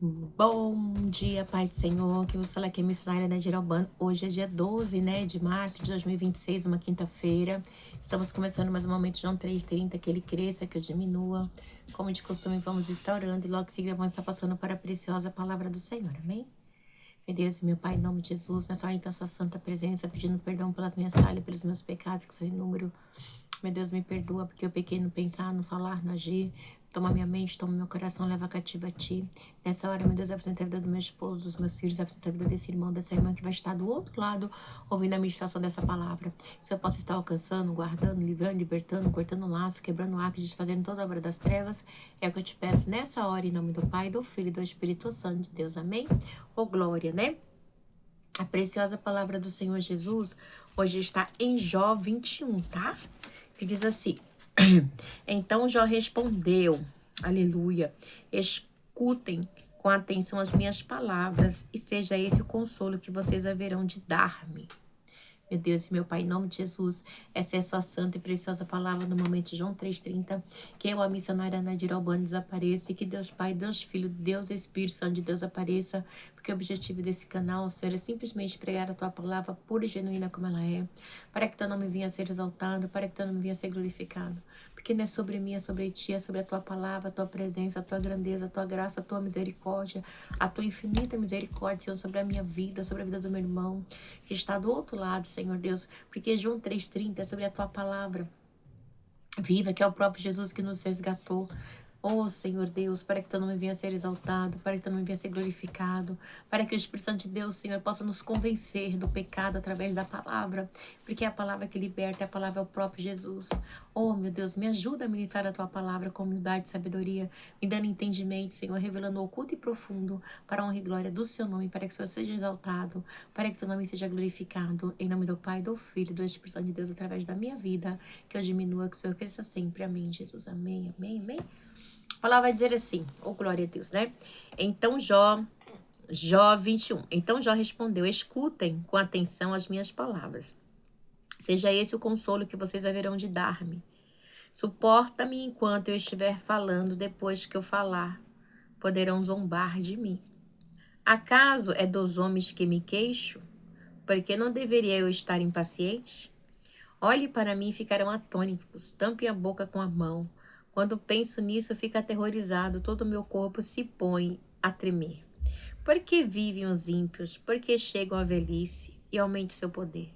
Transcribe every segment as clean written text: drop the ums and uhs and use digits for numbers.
Bom dia, Pai do Senhor, que você fala aqui é missionária da Giralbano. Hoje é dia 12, né, de março de 2026, uma quinta-feira. Estamos começando mais um momento, João 3,30, que ele cresça, que eu diminua. Como de costume, vamos estar orando e logo em seguida vamos estar passando para a preciosa palavra do Senhor, amém? Meu Deus e meu Pai, em nome de Jesus, nessa hora então sua santa presença, pedindo perdão pelas minhas falhas, pelos meus pecados, que são inúmeros. Meu Deus, me perdoa, porque eu pequei no pensar, no falar, no agir. Toma minha mente, toma meu coração, leva cativo a ti. Nessa hora, meu Deus, apresenta a vida do meu esposo, dos meus filhos, apresenta a vida desse irmão, dessa irmã que vai estar do outro lado, ouvindo a ministração dessa palavra. Que eu possa estar alcançando, guardando, livrando, libertando, cortando laço, quebrando arco, desfazendo toda a obra das trevas. É o que eu te peço nessa hora, em nome do Pai, do Filho e do Espírito Santo de Deus. Amém? Ô, glória, né? A preciosa palavra do Senhor Jesus hoje está em Jó 21, tá? Que diz assim: Então Jó respondeu, aleluia, escutem com atenção as minhas palavras e seja esse o consolo que vocês haverão de dar-me. Meu Deus e meu Pai, em nome de Jesus, essa é a sua santa e preciosa palavra no momento de João 3,30. Que eu, a missionária Nadir Albano, desapareça e que Deus Pai, Deus Filho, Deus Espírito Santo de Deus apareça, porque o objetivo desse canal, Senhor, é simplesmente pregar a tua palavra pura e genuína como ela é, para que teu nome venha a ser exaltado, para que teu nome venha a ser glorificado. Porque não é sobre mim, é sobre ti, é sobre a tua palavra, a tua presença, a tua grandeza, a tua graça, a tua misericórdia, a tua infinita misericórdia, Senhor, sobre a minha vida, sobre a vida do meu irmão, que está do outro lado, Senhor Deus, porque João 3,30 é sobre a tua palavra viva, que é o próprio Jesus que nos resgatou. Oh, Senhor Deus, para que teu nome venha a ser exaltado, para que teu nome venha a ser glorificado, para que o Espírito Santo de Deus, Senhor, possa nos convencer do pecado através da palavra, porque é a palavra que liberta, a palavra é o próprio Jesus. Oh, meu Deus, me ajuda a ministrar a tua palavra com humildade e sabedoria, me dando entendimento, Senhor, revelando o oculto e profundo para a honra e glória do seu nome, para que o Senhor seja exaltado, para que teu nome seja glorificado, em nome do Pai, do Filho e do Espírito Santo de Deus, através da minha vida, que eu diminua, que o Senhor cresça sempre. Amém, Jesus. Amém, amém, amém. A palavra vai dizer assim, oh glória a Deus, né? Então Jó 21. Então Jó respondeu: escutem com atenção as minhas palavras. Seja esse o consolo que vocês haverão de dar-me. Suporta-me enquanto eu estiver falando, depois que eu falar, poderão zombar de mim. Acaso é dos homens que me queixo? Porque não deveria eu estar impaciente? Olhe para mim e ficarão atônitos, tampem a boca com a mão. Quando penso nisso, fico aterrorizado, todo o meu corpo se põe a tremer. Por que vivem os ímpios? Por que chegam à velhice e aumente seu poder?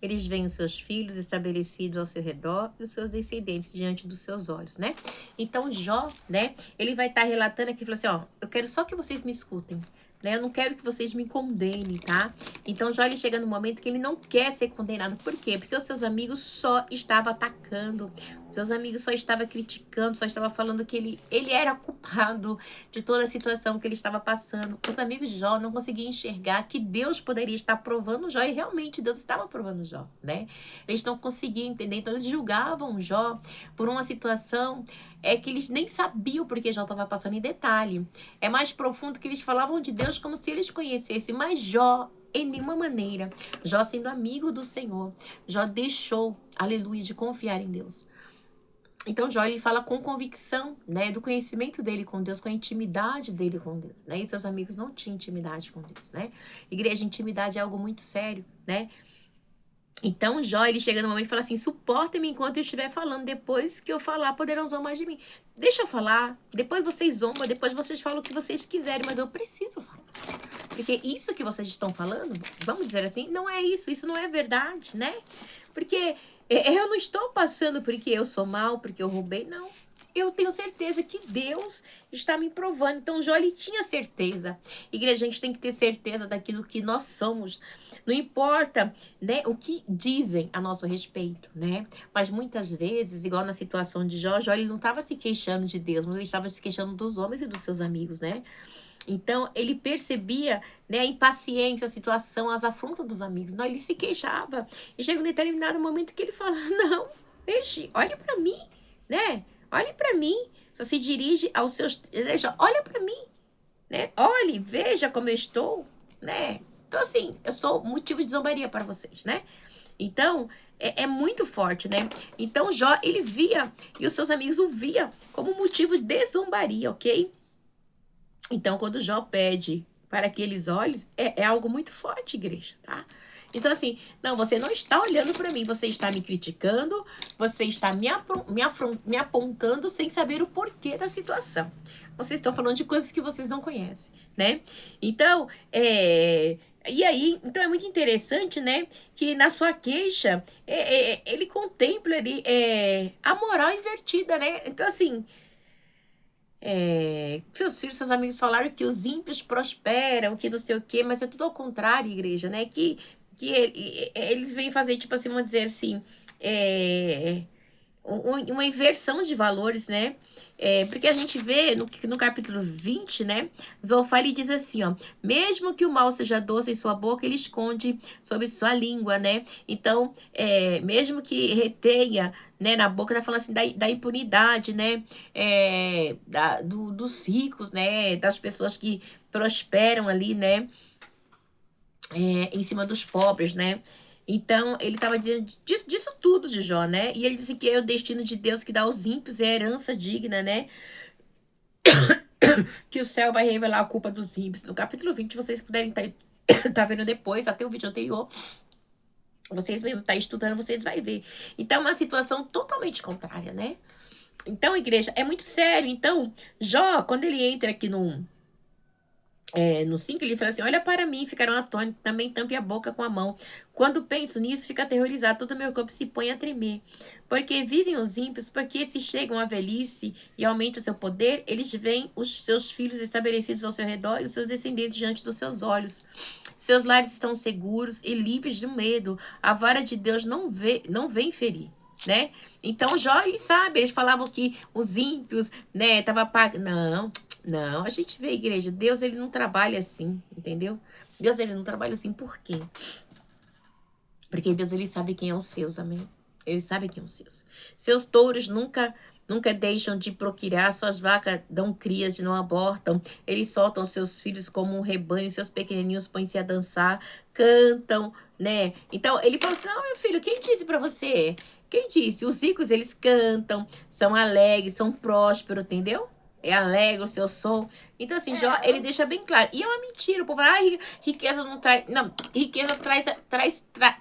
Eles veem os seus filhos estabelecidos ao seu redor e os seus descendentes diante dos seus olhos, né? Então, Jó, né? Ele vai estar relatando aqui, falou assim, ó, eu quero só que vocês me escutem, né? Eu não quero que vocês me condenem, tá? Então, Jó, ele chega no momento que ele não quer ser condenado. Por quê? Porque os seus amigos só estavam atacando, os seus amigos só estavam criticando, só estavam falando que ele era culpado de toda a situação que ele estava passando. Os amigos de Jó não conseguiam enxergar que Deus poderia estar provando Jó, e realmente Deus estava provando Jó, né? Eles não conseguiam entender, então eles julgavam Jó por uma situação que eles nem sabiam porque Jó estava passando em detalhe. É mais profundo que eles falavam de Deus como se eles conhecessem, mas Jó, em nenhuma maneira, Jó sendo amigo do Senhor, Jó deixou, aleluia, de confiar em Deus. Então, Jó, ele fala com convicção, né, do conhecimento dele com Deus, com a intimidade dele com Deus, né, e seus amigos não tinham intimidade com Deus, né. Igreja, intimidade é algo muito sério, né. Então, Jó, ele chega no momento e fala assim, suportem-me enquanto eu estiver falando, depois que eu falar, poderão zombar de mim. Deixa eu falar, depois vocês zombam, depois vocês falam o que vocês quiserem, mas eu preciso falar. Porque isso que vocês estão falando, vamos dizer assim, não é isso não é verdade, né? Porque eu não estou passando porque eu sou mal, porque eu roubei, não. Eu tenho certeza que Deus está me provando. Então, Jó, ele tinha certeza. Igreja, a gente tem que ter certeza daquilo que nós somos. Não importa, né, o que dizem a nosso respeito, né? Mas muitas vezes, igual na situação de Jó, Jó, ele não estava se queixando de Deus, mas ele estava se queixando dos homens e dos seus amigos, né? Então, ele percebia, né, a impaciência, a situação, as afrontas dos amigos. Não, ele se queixava. E chega um determinado momento que ele fala, não, deixe, olhe para mim, né? Olhe para mim. Só se dirige aos seus... Deixa, olha para mim, né? Olhe, veja como eu estou, né? Então, assim, eu sou motivo de zombaria para vocês, né? Então, é muito forte, né? Então, Jó, ele via, e os seus amigos o via como motivo de zombaria, ok? Então, quando Jó pede para que eles olhem, é algo muito forte, igreja, tá? Então, assim, não, você não está olhando para mim, você está me criticando, você está me apontando sem saber o porquê da situação. Vocês estão falando de coisas que vocês não conhecem, né? Então, e aí, então é muito interessante, né, que na sua queixa, ele contempla ali, a moral invertida, né? Então, assim, seus filhos, seus amigos falaram que os ímpios prosperam, que não sei o quê, mas é tudo ao contrário, igreja, né? Que eles vêm fazer, tipo assim, vamos dizer assim, é, uma inversão de valores, né? Porque a gente vê no capítulo 20, né? Zofar diz assim, ó: mesmo que o mal seja doce em sua boca, ele esconde sob sua língua, né? Então, mesmo que retenha, né, na boca, tá falando assim da impunidade, né? Dos ricos, né? Das pessoas que prosperam ali, né? Em cima dos pobres, né? Então, ele estava dizendo disso tudo de Jó, né? E ele disse que é o destino de Deus que dá aos ímpios, é a herança digna, né? Que o céu vai revelar a culpa dos ímpios. No capítulo 20, vocês puderem tá vendo depois, até o vídeo anterior, vocês mesmo tá estudando, vocês vão ver. Então, é uma situação totalmente contrária, né? Então, igreja, é muito sério. Então, Jó, quando ele entra aqui no 5, ele fala assim: olha para mim, ficarão atônitos, também tampe a boca com a mão. Quando penso nisso, fico aterrorizado, todo o meu corpo se põe a tremer. Porque vivem os ímpios, porque se chegam à velhice e aumenta o seu poder, eles veem os seus filhos estabelecidos ao seu redor e os seus descendentes diante dos seus olhos. Seus lares estão seguros e livres de medo. A vara de Deus não vem ferir, né? Então, Jó, ele sabe, eles falavam que os ímpios, né, tava pagando. Não, a gente vê a igreja, Deus, ele não trabalha assim, entendeu? Deus, ele não trabalha assim, por quê? Porque Deus, ele sabe quem é os seus, amém? Ele sabe quem é os seus. Seus touros nunca deixam de procriar, suas vacas dão crias e não abortam. Eles soltam seus filhos como um rebanho, seus pequenininhos põem-se a dançar, cantam, né? Então, ele falou assim: não, meu filho, quem disse pra você? Quem disse? Os ricos, eles cantam, são alegres, são prósperos, entendeu? É alegre o seu som. Então, assim, Jó, ele deixa bem claro. E é uma mentira. O povo fala: riqueza não traz. Não, riqueza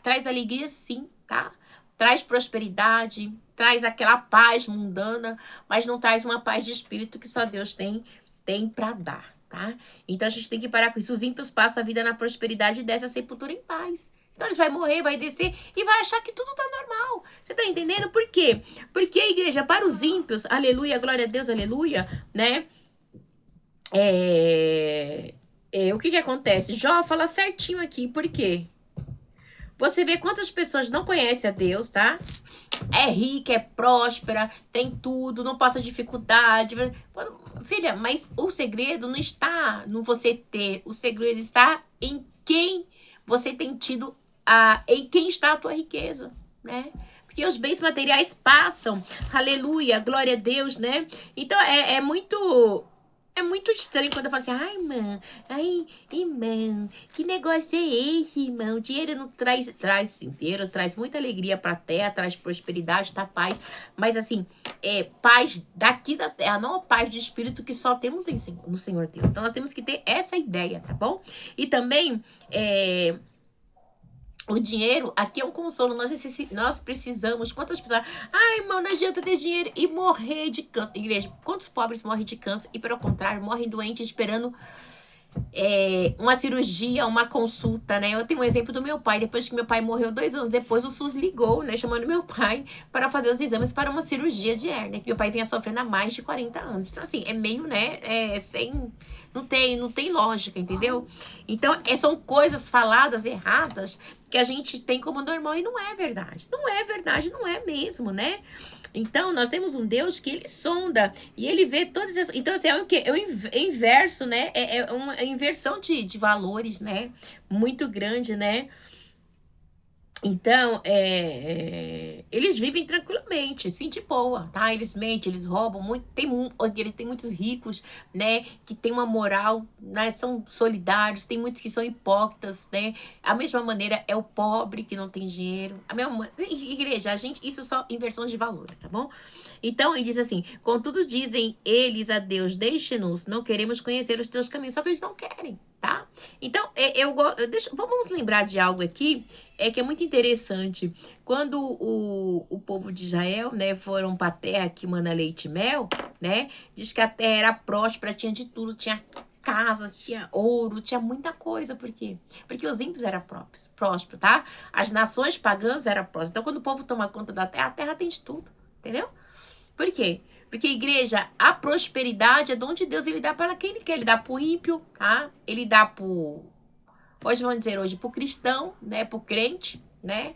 traz alegria, sim, tá? Traz prosperidade, traz aquela paz mundana, mas não traz uma paz de espírito que só Deus tem para dar, tá? Então a gente tem que parar com isso. Os ímpios passam a vida na prosperidade e descem a sepultura em paz. Então eles vão morrer, vai descer e vai achar que tudo tá normal. Você tá entendendo? Por quê? Porque a igreja, para os ímpios, aleluia, glória a Deus, aleluia, né? O que acontece? Jó fala certinho aqui, por quê? Você vê quantas pessoas não conhecem a Deus, tá? É rica, é próspera, tem tudo, não passa dificuldade. Filha, mas o segredo não está no você ter. O segredo está em quem você tem tido, em quem está a tua riqueza, né? Porque os bens materiais passam. Aleluia, glória a Deus, né? Então, é muito... É muito estranho quando eu falo assim: ai, irmão, que negócio é esse, irmão? Dinheiro não traz sim, dinheiro traz muita alegria pra terra, traz prosperidade, tá, paz. Mas assim, paz daqui da terra, não a paz de espírito que só temos no Senhor Deus. Então nós temos que ter essa ideia, tá bom? E também, o dinheiro aqui é um consolo. Nós precisamos. Quantas pessoas... ai, irmão, não adianta ter dinheiro e morrer de câncer. Igreja, quantos pobres morrem de câncer e, pelo contrário, morrem doentes esperando uma cirurgia, uma consulta, né? Eu tenho um exemplo do meu pai. Depois que meu pai morreu, 2 anos depois, o SUS ligou, né? Chamando meu pai para fazer os exames para uma cirurgia de hérnia, que meu pai vinha sofrendo há mais de 40 anos. Então, assim, é meio, né? Sem... Não tem lógica, entendeu? Então, são coisas faladas erradas que a gente tem como normal e não é verdade. Não é verdade, não é mesmo, né? Então, nós temos um Deus que ele sonda e ele vê todas as... Então, assim, é o quê? É o inverso, né? É uma inversão de valores, né? Muito grande, né? Então, eles vivem tranquilamente, assim, de boa, tá? Eles mentem, eles roubam muito. Eles têm muitos ricos, né? Que tem uma moral, né? São solidários. Tem muitos que são hipócritas, né? A mesma maneira é o pobre que não tem dinheiro. A mesma igreja, a gente, isso só inversão de valores, tá bom? Então, ele diz assim: contudo, dizem eles a Deus, deixe-nos, não queremos conhecer os teus caminhos. Só que eles não querem, tá? Então, vamos lembrar de algo aqui que é muito interessante. Quando o povo de Israel, né, foram para a terra que mana leite e mel, né, diz que a terra era próspera, tinha de tudo, tinha casas, tinha ouro, tinha muita coisa. Por quê? Porque os ímpios eram prósperos, tá? As nações pagãs eram prósperas. Então, quando o povo toma conta da terra, a terra tem de tudo, entendeu? Por quê? Porque, igreja, a prosperidade é dom de Deus, ele dá para quem ele quer. Ele dá para o ímpio, tá? Ele dá para hoje vamos dizer hoje, pro cristão, né, pro crente, né,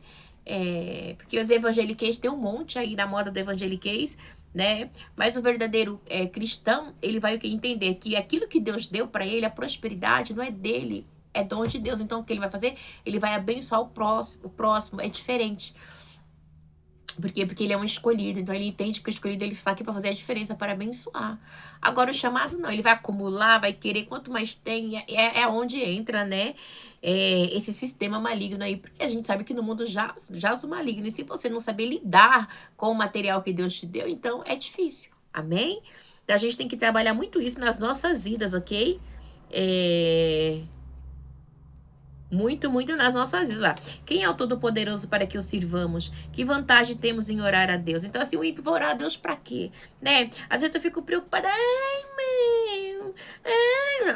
porque os evangeliquez tem um monte aí na moda do evangeliquez, né, mas o verdadeiro cristão, ele vai entender que aquilo que Deus deu para ele, a prosperidade não é dele, é dom de Deus. Então o que ele vai fazer? Ele vai abençoar o próximo, é diferente. Por quê? Porque ele é um escolhido, então ele entende que o escolhido ele está aqui para fazer a diferença, para abençoar. Agora o chamado não, ele vai acumular, vai querer, quanto mais tem, é onde entra, né, esse sistema maligno aí, porque a gente sabe que no mundo já o maligno, e se você não saber lidar com o material que Deus te deu, então é difícil, amém? Então a gente tem que trabalhar muito isso nas nossas vidas, ok? Muito, muito nas nossas vidas lá. Quem é o Todo-Poderoso para que o sirvamos? Que vantagem temos em orar a Deus? Então, assim, o ímpio vai orar a Deus para quê? Né? Às vezes eu fico preocupada.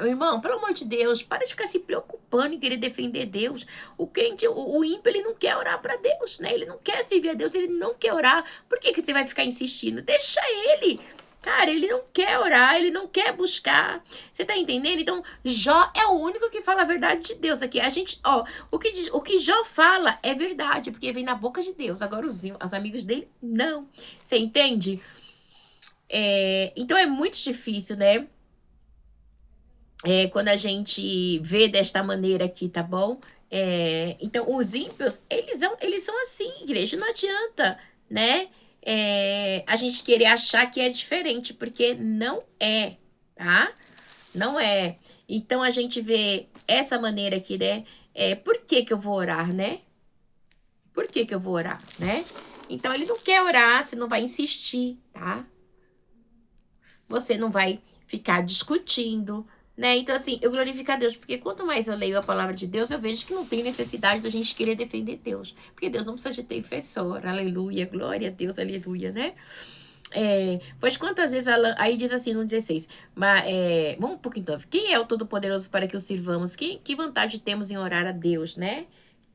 Irmão, pelo amor de Deus, para de ficar se preocupando em querer defender Deus. O crente, o ímpio, ele não quer orar para Deus, né? Ele não quer servir a Deus, ele não quer orar. Por que você vai ficar insistindo? Deixa ele. Cara, ele não quer orar, ele não quer buscar. Você tá entendendo? Então, Jó é o único que fala a verdade de Deus aqui. A gente, ó, o que Jó fala é verdade, porque vem na boca de Deus. Agora, os amigos dele, não. Você entende? Então, é muito difícil, né? Quando a gente vê desta maneira aqui, tá bom? Então, os ímpios, eles são assim, igreja. Não adianta, né? A gente querer achar que é diferente, porque não é, tá? Não é. Então, a gente vê essa maneira aqui, né? Por que que eu vou orar, né? Por que que eu vou orar, né? Então, ele não quer orar, você não vai insistir, tá? Você não vai ficar discutindo, né? Então, assim, eu glorifico a Deus, porque quanto mais eu leio a palavra de Deus, eu vejo que não tem necessidade da gente querer defender Deus. Porque Deus não precisa de defensor, aleluia, glória a Deus, aleluia, né? Pois quantas vezes aí diz assim no 16, mas, vamos um pouquinho então, quem é o Todo-Poderoso para que o sirvamos? Que vantagem temos em orar a Deus, né?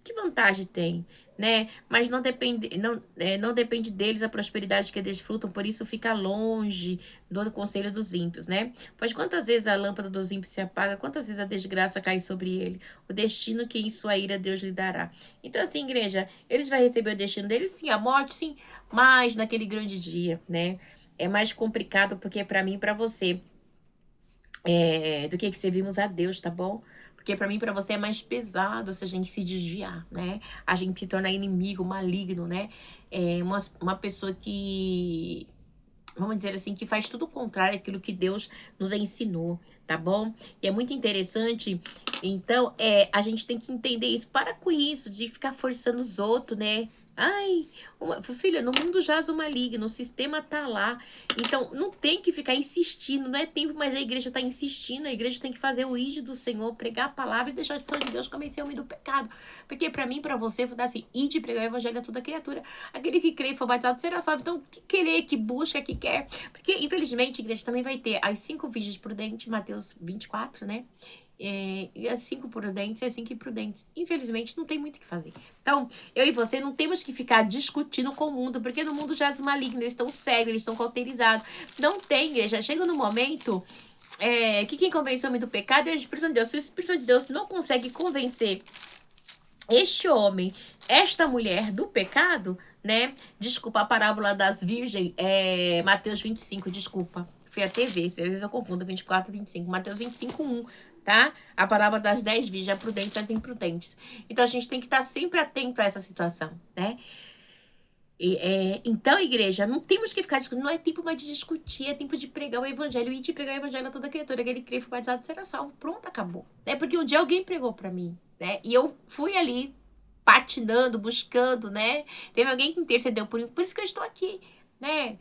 Que vantagem tem, né? Mas não depende deles a prosperidade que desfrutam, por isso fica longe do conselho dos ímpios, né? Pois quantas vezes a lâmpada dos ímpios se apaga, quantas vezes a desgraça cai sobre ele, o destino que em sua ira Deus lhe dará. Então, assim, igreja, eles vão receber o destino deles, sim, a morte, sim, mas naquele grande dia, né? É mais complicado porque para mim e para você, do que servimos a Deus, tá bom? Porque para mim e para você é mais pesado se a gente se desviar, né? A gente se torna inimigo, maligno, né? Uma pessoa que, vamos dizer assim, que faz tudo o contrário daquilo que Deus nos ensinou, tá bom? E é muito interessante, então, a gente tem que entender isso. Para com isso, de ficar forçando os outros, né? Ai, filha, no mundo jaz o maligno, o sistema tá lá. Então, não tem que ficar insistindo, não é tempo, mas a igreja tá insistindo, a igreja tem que fazer o ide do Senhor, pregar a palavra e deixar de falar de Deus, convencer o homem do pecado. Porque para mim, para você, vou dar assim, ide pregar o evangelho a toda criatura. Aquele que crê e for batizado será salvo. Então, que querer, que busca, que quer. Porque, infelizmente, a igreja também vai ter as 5 virgens prudentes, Mateus 24, né? E as 5 prudentes e as 5 imprudentes. Infelizmente, não tem muito o que fazer. Então, eu e você não temos que ficar discutindo com o mundo, porque no mundo jaz o maligno, eles estão cegos, eles estão cauterizados. Não tem, igreja. Chega no momento que quem convence o homem do pecado é o Espírito de Deus. Se o Espírito de Deus não consegue convencer este homem, esta mulher do pecado, né? Desculpa, a parábola das virgens, Mateus 25, desculpa. fui até ver, às vezes eu confundo 24 e 25. Mateus 25, 1, tá? A palavra das 10 virgens, prudentes às imprudentes. Então, a gente tem que estar sempre atento a essa situação, né? Então, igreja, não temos que ficar discutindo, não é tempo mais de discutir, é tempo de pregar o evangelho e de pregar o evangelho a toda criatura. Aquele que crê foi batizado será salvo. Pronto, acabou. Né? Porque um dia alguém pregou pra mim, né? E eu fui ali patinando, buscando, né? Teve alguém que intercedeu por mim, por isso que eu estou aqui, né?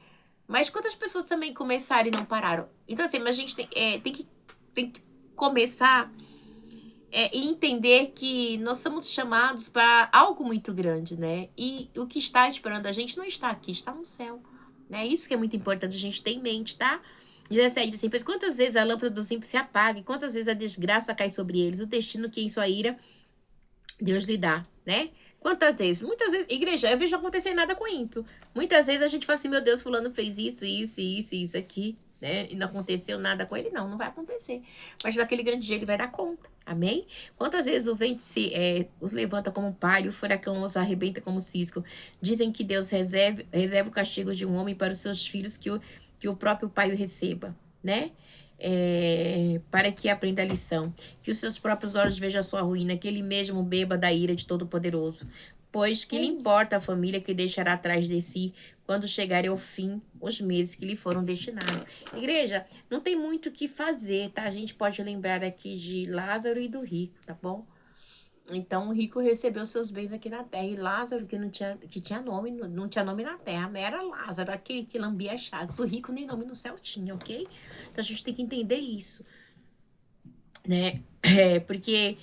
Mas quantas pessoas também começaram e não pararam? Então, assim, mas a gente tem que começar e entender que nós somos chamados para algo muito grande, né? E o que está esperando a gente não está aqui, está no céu. Né? Isso que é muito importante a gente ter em mente, tá? 17 diz assim, pois quantas vezes a lâmpada dos ímpios se apaga e quantas vezes a desgraça cai sobre eles, o destino que em sua ira Deus lhe dá, né? Quantas vezes? Muitas vezes, igreja, eu vejo não acontecer nada com ímpio. Muitas vezes a gente fala assim, meu Deus, fulano fez isso aqui, né? E não aconteceu nada com ele. Não vai acontecer. Mas naquele grande dia ele vai dar conta. Amém? Quantas vezes o vento os levanta como palha, o furacão os arrebenta como cisco. Dizem que Deus reserva o castigo de um homem para os seus filhos que o próprio pai o receba, né? Para que aprenda a lição, que os seus próprios olhos vejam a sua ruína, que ele mesmo beba da ira de Todo-Poderoso, pois que lhe importa a família que deixará atrás de si quando chegarem ao fim os meses que lhe foram destinados. Igreja, não tem muito o que fazer, tá? A gente pode lembrar aqui de Lázaro e do rico, tá bom? Então, o rico recebeu seus bens aqui na terra. E Lázaro, que tinha nome, não tinha nome na terra, mas era Lázaro, aquele que lambia chagas. O rico nem nome no céu tinha, ok? Então, a gente tem que entender isso, né? Porque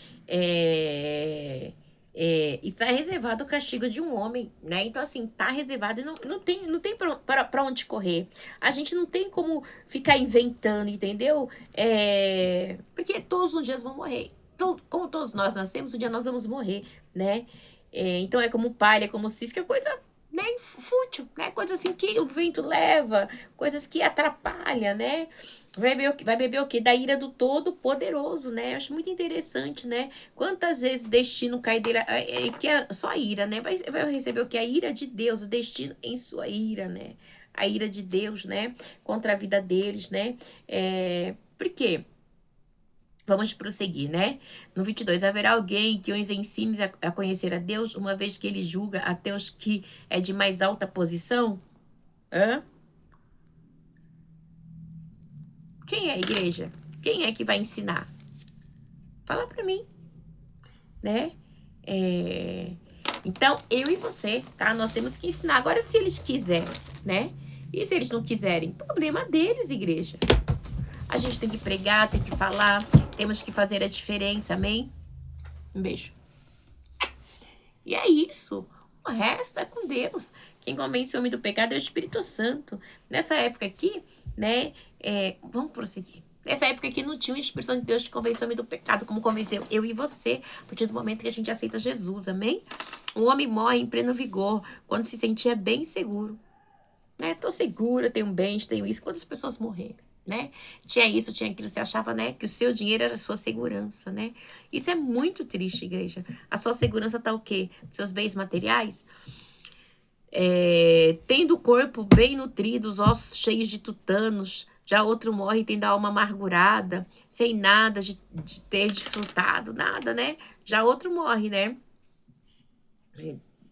está reservado o castigo de um homem, né? Então, assim, tá reservado e não tem pra onde correr. A gente não tem como ficar inventando, entendeu? Porque todos os dias vão morrer. Então, como todos nós nascemos, um dia nós vamos morrer, né? Então, é como palha, é como cisco, é coisa, né, fútil, né? Coisa assim que o vento leva, coisas que atrapalham, né? Vai beber o quê? Da ira do Todo-Poderoso, né? Eu acho muito interessante, né? Quantas vezes o destino cai dele, que é só a ira, né? Vai receber o quê? A ira de Deus, o destino em sua ira, né? A ira de Deus, né? Contra a vida deles, né? Por quê? Vamos prosseguir, né? No 22, haverá alguém que os ensine a conhecer a Deus, uma vez que ele julga até os que é de mais alta posição? Hã? Quem é a igreja? Quem é que vai ensinar? Fala pra mim, né? Então, eu e você, tá? Nós temos que ensinar. Agora, se eles quiserem, né? E se eles não quiserem? Problema deles, igreja. A gente tem que pregar, tem que falar, temos que fazer a diferença, amém? Um beijo. E é isso. O resto é com Deus. Quem convence o homem do pecado é o Espírito Santo. Nessa época aqui, né? Vamos prosseguir. Nessa época aqui não tinha o Espírito Santo de Deus que convenceu o homem do pecado, como convenceu eu e você, a partir do momento que a gente aceita Jesus, amém? O homem morre em pleno vigor, quando se sentia bem seguro. Né? Tô segura, tenho bens, tenho isso. Quantas pessoas morreram? Né? Tinha isso, tinha aquilo, você achava, né, que o seu dinheiro era a sua segurança, né? Isso é muito triste, igreja. A sua segurança tá o quê? Seus bens materiais? Tendo o corpo bem nutrido, os ossos cheios de tutanos, já outro morre tendo a alma amargurada, sem nada de ter desfrutado, nada, né? Já outro morre, né?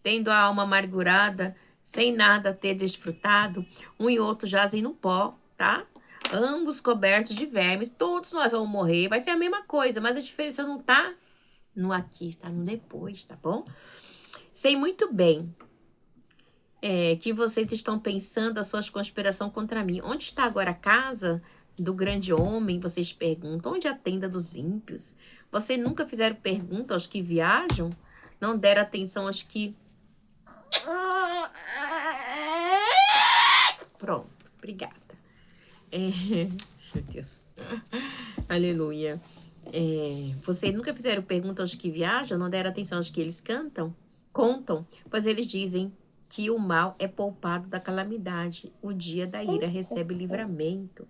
Tendo a alma amargurada, sem nada ter desfrutado, um e outro jazem no pó, tá? Ambos cobertos de vermes, todos nós vamos morrer, vai ser a mesma coisa, mas a diferença não tá no aqui, tá no depois, tá bom? Sei muito bem que vocês estão pensando a sua conspiração contra mim. Onde está agora a casa do grande homem? Vocês perguntam. Onde é a tenda dos ímpios? Vocês nunca fizeram pergunta aos que viajam? Não deram atenção aos que... Pronto, obrigada. Meu Deus. Aleluia. Vocês nunca fizeram pergunta aos que viajam? Não deram atenção aos que eles contam? Pois eles dizem que o mal é poupado da calamidade. O dia da ira recebe livramento.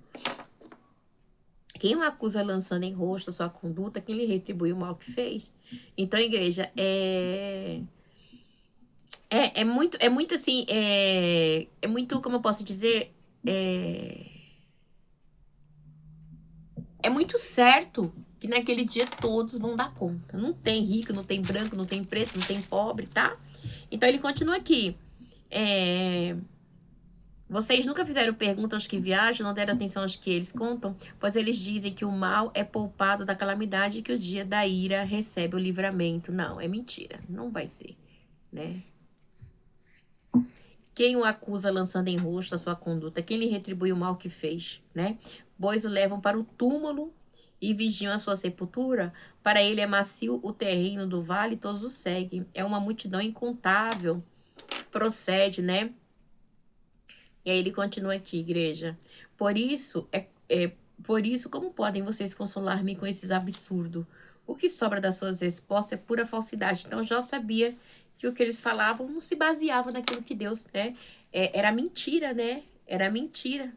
Quem o acusa lançando em rosto a sua conduta, quem lhe retribui o mal que fez? Então, igreja, muito assim, muito, como eu posso dizer, É muito certo que naquele dia todos vão dar conta. Não tem rico, não tem branco, não tem preto, não tem pobre, tá? Então ele continua aqui. Vocês nunca fizeram pergunta aos que viajam, não deram atenção aos que eles contam? Pois eles dizem que o mal é poupado da calamidade e que o dia da ira recebe o livramento. Não, é mentira. Não vai ter, né? Quem o acusa lançando em rosto a sua conduta? Quem lhe retribui o mal que fez, né? Pois o levam para o túmulo e vigiam a sua sepultura. Para ele é macio o terreno do vale, todos o seguem. É uma multidão incontável. Procede, né? E aí ele continua aqui, igreja. Por isso, por isso, como podem vocês consolar-me com esses absurdos? O que sobra das suas respostas é pura falsidade. Então, Jó sabia que o que eles falavam não se baseava naquilo que Deus, né? Era mentira, né? Era mentira.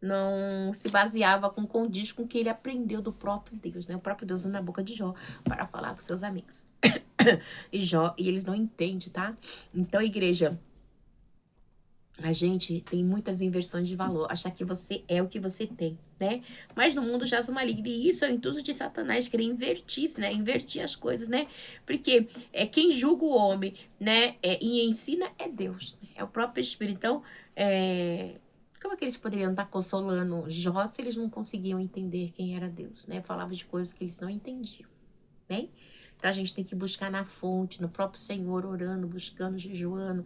Não se baseava com condiz com o que ele aprendeu do próprio Deus, né? O próprio Deus na boca de Jó para falar com seus amigos. E eles não entendem, tá? Então, igreja, a gente tem muitas inversões de valor, achar que você é o que você tem, né? Mas no mundo jaz o maligno, e isso é o intuito de Satanás, querer invertir, né? Invertir as coisas, né? Porque quem julga o homem, né? E ensina é Deus, né? É o próprio Espírito. Então, como é que eles poderiam estar consolando Jó se eles não conseguiam entender quem era Deus, né? Falava de coisas que eles não entendiam, bem? Então a gente tem que buscar na fonte, no próprio Senhor, orando, buscando, jejuando,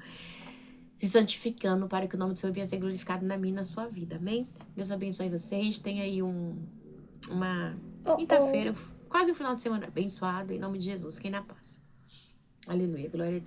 se santificando para que o nome do Senhor venha a ser glorificado na minha e na sua vida, amém? Deus abençoe vocês, tem aí uma quinta-feira, quase um final de semana abençoado, em nome de Jesus, quem na paz. Aleluia, glória a Deus.